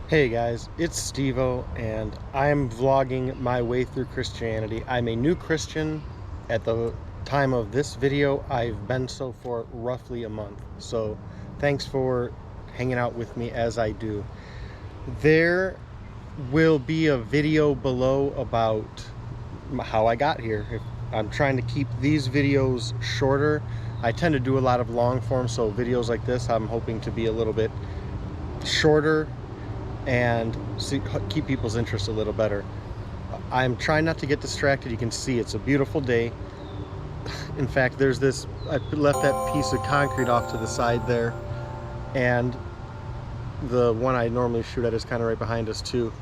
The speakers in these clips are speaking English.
Hey guys, it's Steve-O, and I'm vlogging my way through Christianity. I'm a new Christian at the time of this video. I've been so for roughly a month. So thanks for hanging out with me as I do. There will be a video below about how I got here. I'm trying to keep these videos shorter. I tend to do a lot of long form, so videos like this I'm hoping to be a little bit shorter and keep people's interest a little better. I'm trying not to get distracted. You can see it's a beautiful day. In fact, there's this, I left that piece of concrete off to the side there, and the one I normally shoot at is kind of right behind us too.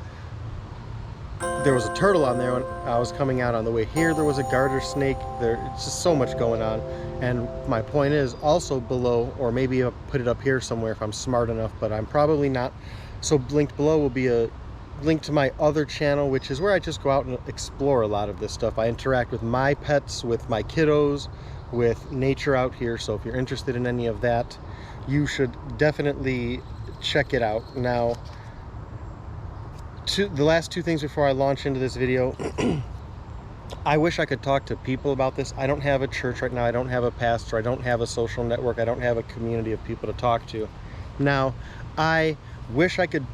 There was a turtle on there when I was coming out. On the way here there was a garter snake. There's just so much going on, and my point is also below, or maybe I'll put it up here somewhere if I'm smart enough, but I'm probably not. So linked below will be a link to my other channel, which is where I just go out and explore a lot of this stuff. I interact with my pets, with my kiddos, with nature out here. So if you're interested in any of that, you should definitely check it out. Now, the last two things before I launch into this video. I wish I could talk to people about this. I don't have a church right now. I don't have a pastor. I don't have a social network. I don't have a community of people to talk to. Now, I wish I could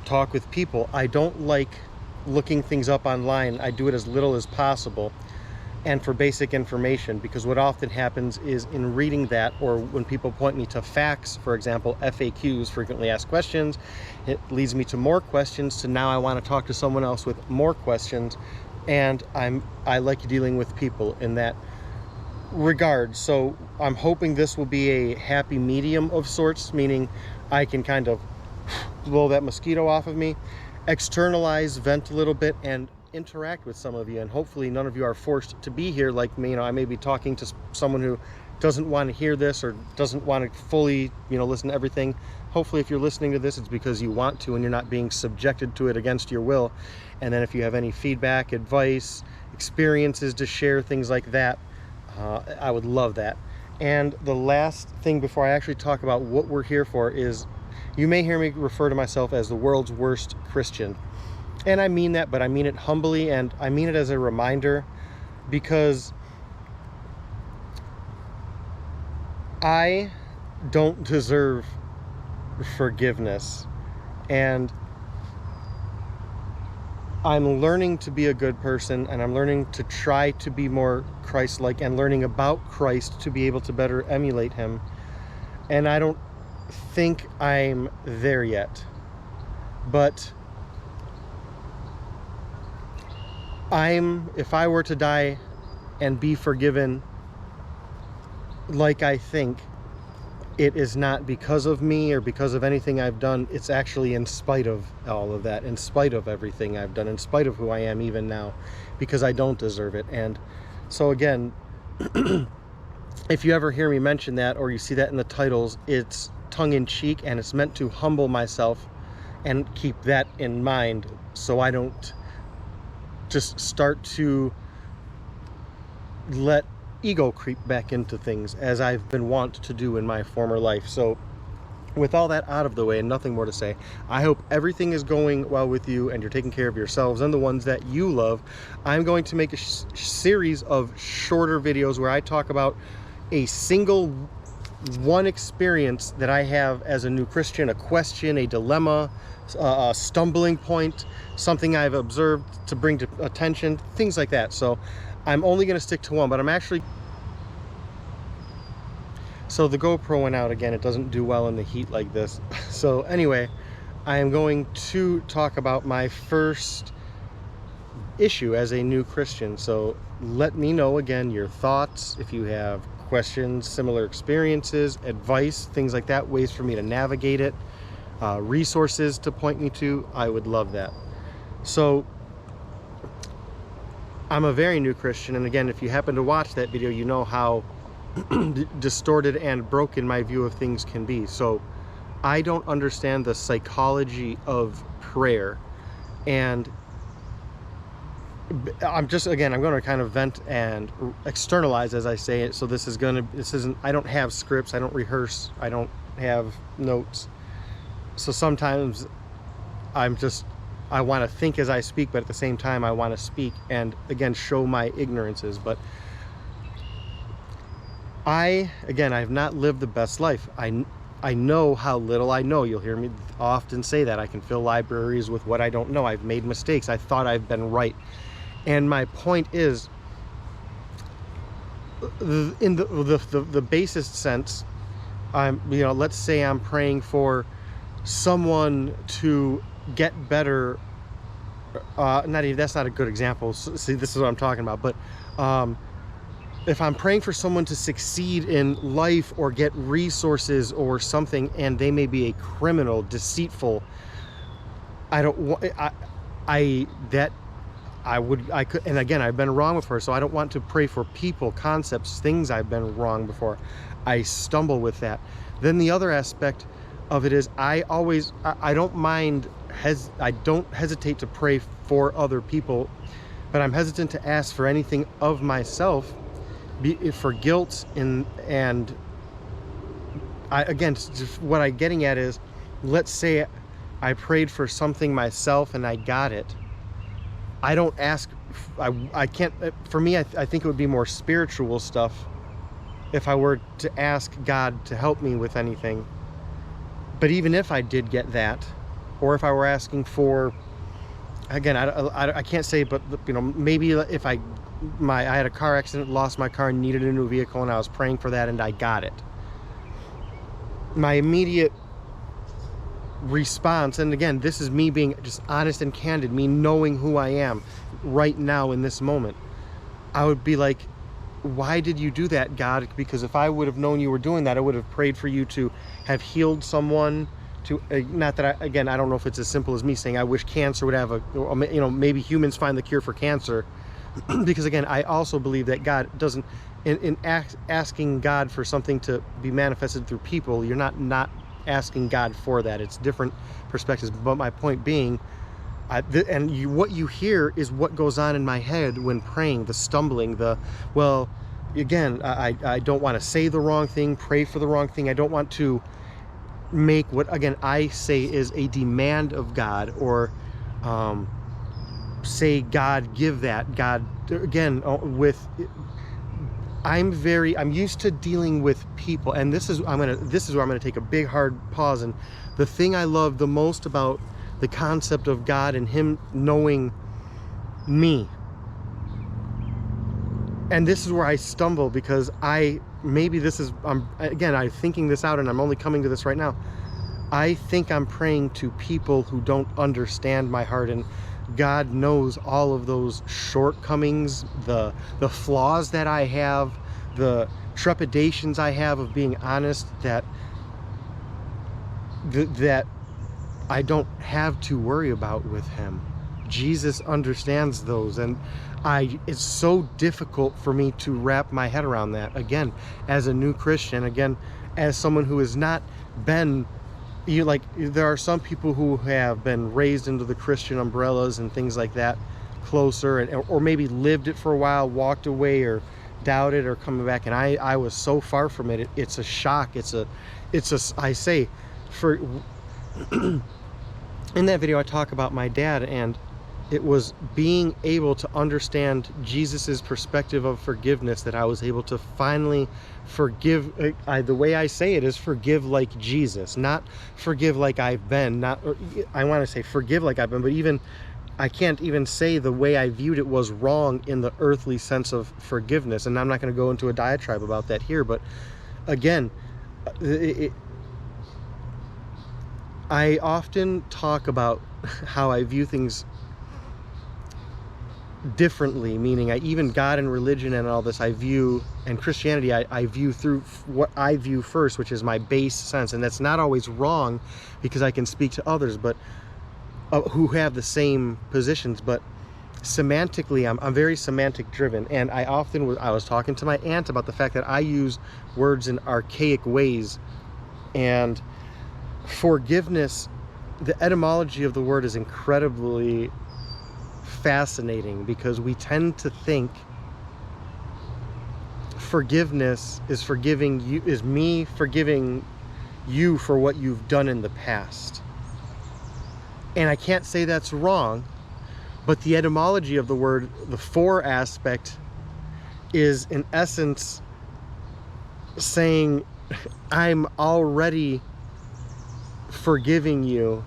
talk with people. I don't like looking things up online. I do it as little as possible and for basic information, because what often happens is in reading that, or when people point me to facts, for example, FAQs, frequently asked questions, it leads me to more questions, to now I want to talk to someone else with more questions. And I like dealing with people in that regard. So I'm hoping this will be a happy medium of sorts, meaning I can kind of blow that mosquito off of me, externalize, vent a little bit, and interact with some of you. And hopefully none of you are forced to be here like me. I may be talking to someone who doesn't want to hear this, or doesn't want to fully listen to everything. Hopefully if you're listening to this, it's because you want to and you're not being subjected to it against your will. And then if you have any feedback, advice, experiences to share, things like that, I would love that. And the last thing before I actually talk about what we're here for is, you may hear me refer to myself as the world's worst Christian. And I mean that, but I mean it humbly, and I mean it as a reminder, because I don't deserve forgiveness, and I'm learning to be a good person, and I'm learning to try to be more Christ-like, and learning about Christ to be able to better emulate him. And I don't think I'm there yet, but if I were to die and be forgiven like I think, it is not because of me or because of anything I've done. It's actually in spite of all of that, in spite of everything I've done, in spite of who I am even now, because I don't deserve it. And so again, if you ever hear me mention that, or you see that in the titles, it's tongue-in-cheek, and it's meant to humble myself and keep that in mind, so I don't just start to let ego creep back into things, as I've been wont to do in my former life. So with all that out of the way and nothing more to say, I hope everything is going well with you and you're taking care of yourselves and the ones that you love. I'm going to make a series of shorter videos where I talk about a single one experience that I have as a new Christian, a question, a dilemma, a stumbling point, something I've observed to bring to attention, things like that. So I'm only going to stick to one, but I'm actually... So the GoPro went out again. It doesn't do well in the heat like this. So anyway, I am going to talk about my first issue as a new Christian. So let me know again your thoughts, if you have questions, similar experiences, advice, things like that, ways for me to navigate it, resources to point me to. I would love that. So I'm a very new Christian, and again, if you happen to watch that video, you know how distorted and broken my view of things can be. So I don't understand the psychology of prayer, and I'm going to kind of vent and externalize as I say it. So I don't have scripts, I don't rehearse, I don't have notes. So sometimes I want to think as I speak, but at the same time I want to speak and again show my ignorances. But I have not lived the best life. I know how little I know. You'll hear me often say that. I can fill libraries with what I don't know. I've made mistakes. I thought I've been right. And my point is, in the basest sense, let's say I'm praying for someone to get better. That's not a good example. See, this is what I'm talking about. But if I'm praying for someone to succeed in life or get resources or something, and they may be a criminal, deceitful, I could, and again, I've been wrong before, so I don't want to pray for people, concepts, things I've been wrong before. I stumble with that. Then the other aspect of it is I don't hesitate to pray for other people, but I'm hesitant to ask for anything of myself, for guilt, and what I'm getting at is, let's say I prayed for something myself and I got it. I don't ask, I can't, for me, I think it would be more spiritual stuff if I were to ask God to help me with anything. But even if I did get that, or if I were asking for, again, I can't say, but maybe if I had a car accident, lost my car, and needed a new vehicle, and I was praying for that and I got it. My immediate response, and again, this is me being just honest and candid, me knowing who I am right now in this moment, I would be like, why did you do that, God? Because if I would have known you were doing that, I would have prayed for you to have healed someone, to not that I don't know if it's as simple as me saying I wish cancer would have maybe humans find the cure for cancer. Because again, I also believe that God doesn't, asking God for something to be manifested through people, you're not asking God for that. It's different perspectives. But my point being, what you hear is what goes on in my head when praying, the stumbling, I don't want to say the wrong thing, pray for the wrong thing. I don't want to make what, again, I say is a demand of God, or say, God, give that. God, again, I'm used to dealing with people, and this is where I'm going to take a big hard pause. And the thing I love the most about the concept of God and him knowing me, and this is where I stumble, because I'm thinking this out, and I'm only coming to this right now. I think I'm praying to people who don't understand my heart, and God knows all of those shortcomings, the flaws that I have, the trepidations I have of being honest, that I don't have to worry about with him. Jesus understands those, and it's so difficult for me to wrap my head around that. Again, as a new Christian, again, as someone who has not been, there are some people who have been raised into the Christian umbrellas and things like that, closer, or maybe lived it for a while, walked away, or doubted, or coming back, and I was so far from it. It's a shock. I say, for in that video I talk about my dad, and it was being able to understand Jesus's perspective of forgiveness that I was able to finally forgive. The way I say it is forgive like Jesus, not forgive like I've been. I want to say forgive like I've been, but even I can't even say the way I viewed it was wrong in the earthly sense of forgiveness. And I'm not going to go into a diatribe about that here, but again, I often talk about how I view things differently, meaning even God and religion and all this, and Christianity, I view through what I view first, which is my base sense. And that's not always wrong, because I can speak to others but who have the same positions. But semantically, I'm very semantic driven, and I was talking to my aunt about the fact that I use words in archaic ways. And forgiveness, the etymology of the word is incredibly fascinating, because we tend to think forgiveness is me forgiving you for what you've done in the past. And I can't say that's wrong, but the etymology of the word, the for aspect, is in essence saying, I'm already forgiving you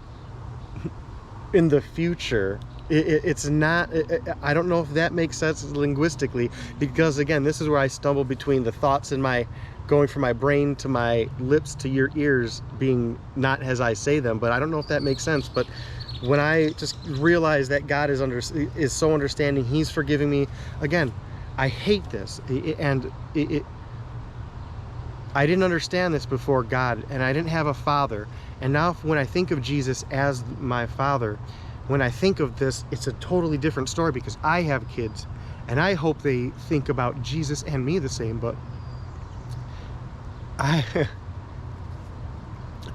in the future. It's not, I don't know if that makes sense linguistically, because again, this is where I stumble between the thoughts in my, going from my brain to my lips to your ears being not as I say them, but I don't know if that makes sense. But when I just realize that God is so understanding, he's forgiving me, again, I hate this. I didn't understand this before God, and I didn't have a father. And now when I think of Jesus as my father, when I think of this, it's a totally different story, because I have kids and I hope they think about Jesus and me the same. But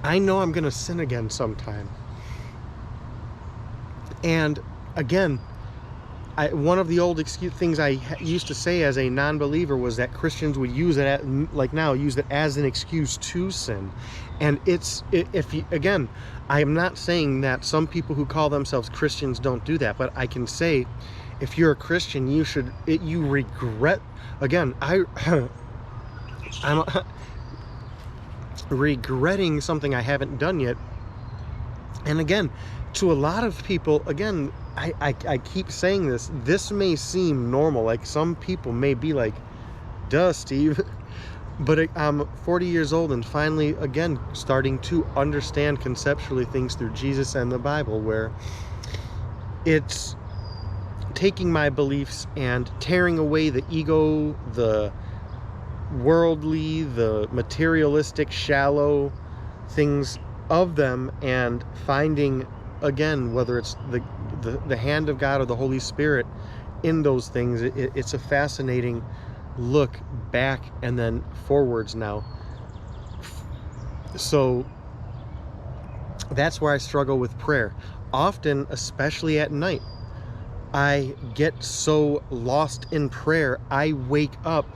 I know I'm gonna sin again sometime. And again, one of the old things I used to say as a non-believer was that Christians would use it, use it as an excuse to sin. And again, I am not saying that some people who call themselves Christians don't do that, but I can say, if you're a Christian, you regret, again, I'm regretting something I haven't done yet. And again, to a lot of people, again, I keep saying this may seem normal, like some people may be like, duh, Steve, but I'm 40 years old and finally, again, starting to understand conceptually things through Jesus and the Bible, where it's taking my beliefs and tearing away the ego, the worldly, the materialistic, shallow things of them, and finding, again, whether it's the hand of God or the Holy Spirit in those things. It's a fascinating look back and then forwards now. So that's where I struggle with prayer. Often, especially at night, I get so lost in prayer, I wake up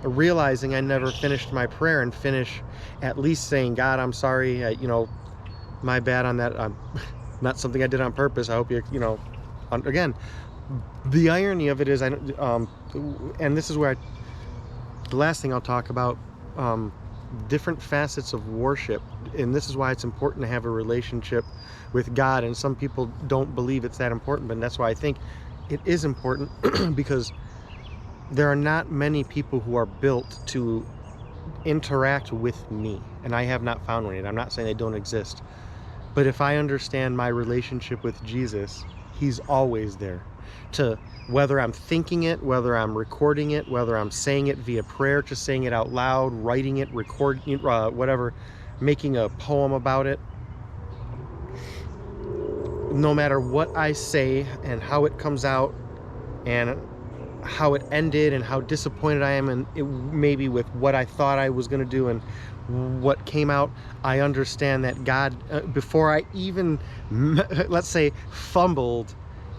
realizing I never finished my prayer, and finish at least saying, God, I'm sorry, my bad on that. Not something I did on purpose. I hope again, the irony of it is, and this is where the last thing I'll talk about, different facets of worship. And this is why it's important to have a relationship with God. And some people don't believe it's that important, but that's why I think it is important, because there are not many people who are built to interact with me, and I have not found one yet. I'm not saying they don't exist, but if I understand my relationship with Jesus, he's always there. To whether I'm thinking it, whether I'm recording it, whether I'm saying it via prayer, just saying it out loud, writing it, recording it, whatever, making a poem about it, no matter what I say and how it comes out and how it ended and how disappointed I am, and maybe with what I thought I was going to do and what came out, I understand that God, before I even, let's say, fumbled,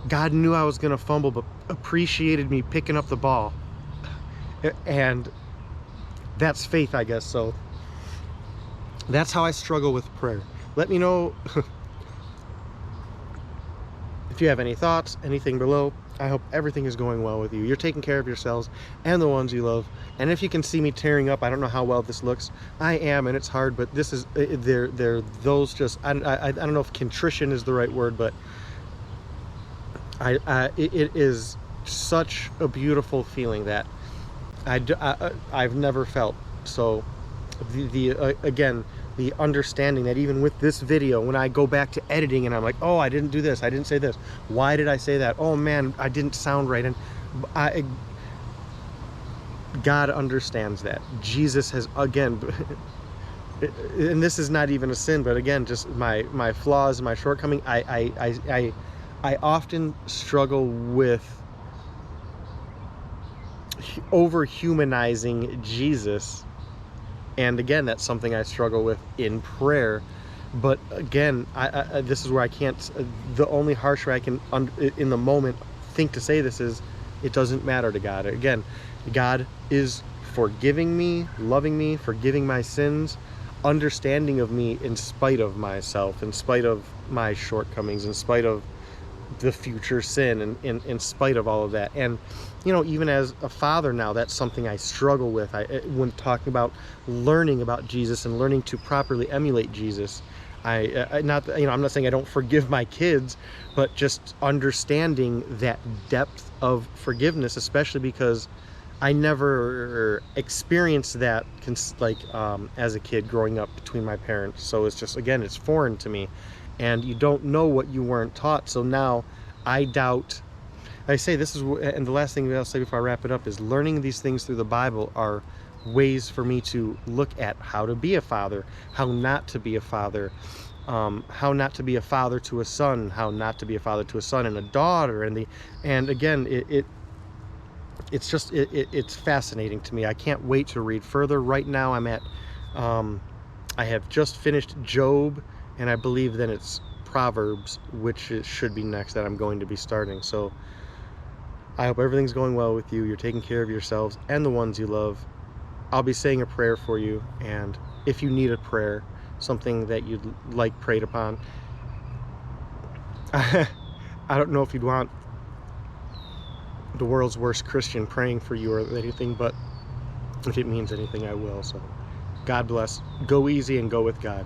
God knew I was going to fumble, but appreciated me picking up the ball. And that's faith, I guess. So that's how I struggle with prayer. Let me know if you have any thoughts, anything below. I hope everything is going well with you. You're taking care of yourselves and the ones you love. And if you can see me tearing up, I don't know how well this looks. I am, and it's hard, but this is, they're those just, I don't know if contrition is the right word, but it is such a beautiful feeling that I've never felt. So again, the understanding that even with this video, when I go back to editing and I'm like, oh, I didn't do this, I didn't say this, why did I say that, oh man, I didn't sound right, and God understands that. Jesus has, again, and this is not even a sin, but again, just my flaws, my shortcoming. I often struggle with over-humanizing Jesus. And again, that's something I struggle with in prayer. But again, this is where I can't, the only harsh way I can, in the moment, think to say this is, it doesn't matter to God. Again, God is forgiving me, loving me, forgiving my sins. understanding of me in spite of myself, in spite of my shortcomings, in spite of the future sin, and in spite of all of that. And you know, even as a father now, that's something I struggle with. When talking about learning about Jesus and learning to properly emulate Jesus, not, you know, I'm not saying I don't forgive my kids, but just understanding that depth of forgiveness, especially because I never experienced that as a kid growing up between my parents. So it's just, again, it's foreign to me, and you don't know what you weren't taught. So now I doubt. I say this is, and the last thing I'll say before I wrap it up is, learning these things through the Bible are ways for me to look at how to be a father, how not to be a father, how not to be a father to a son, how not to be a father to a son and a daughter, and again, it's fascinating to me. I can't wait to read further. Right now I'm at, I have just finished Job, and I believe then it's Proverbs, which should be next that I'm going to be starting. So I hope everything's going well with you. You're taking care of yourselves and the ones you love. I'll be saying a prayer for you, and if you need a prayer, something that you'd like prayed upon, I don't know if you'd want the world's worst Christian praying for you or anything, but if it means anything, I will. So God bless. Go easy and go with God.